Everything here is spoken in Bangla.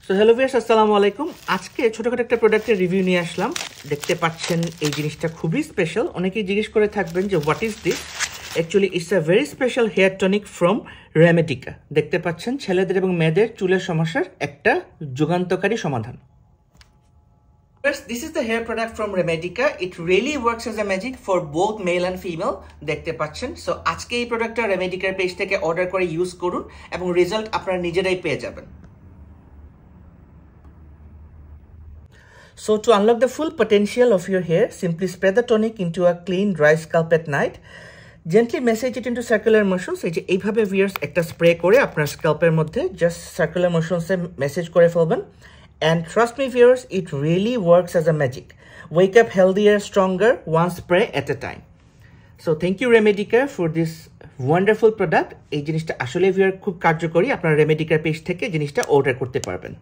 সো হ্যালো ভিউয়ার্স, আসসালামু আলাইকুম। আজকে ছোটখাটো একটা প্রোডাক্টের রিভিউ নিয়ে আসলাম। দেখতে পাচ্ছেন এই জিনিসটা খুবই স্পেশাল। অনেকেই জিজ্ঞেস করে থাকবেন যে what is this. Actually it's a very special hair tonic from Remedica. দেখতে পাচ্ছেন ছেলেদের এবং মেয়েদের চুলের সমস্যার একটা যুগান্তকারী সমাধান। This is the hair product from Remedica. It really works as a magic for both male and female. দেখতে পাচ্ছেন। সো আজকে এই প্রোডাক্টটা রেমেডিকার পেজ থেকে অর্ডার করে ইউজ করুন এবং রেজাল্ট আপনারা নিজেরাই পেয়ে যাবেন। So to unlock the full potential of your hair, simply spread the tonic into a clean, dry scalp at night. Gently massage it into circular motions. এইভাবে ভিউয়ার্স একটা স্প্রে করে আপনার স্ক্যাল্পের মধ্যে জাস্ট সার্কুলার মোশনসে মেসেজ করে ফেলবেন। And trust me viewers, it really works as a magic. Wake up healthier, stronger, one spray at a time. So thank you Remedica for this wonderful product. এই জিনিসটা আসলে ভিউয়ার খুব কার্যকরী। আপনারা রেমেডিকার পেজ থেকে জিনিসটা অর্ডার করতে পারবেন।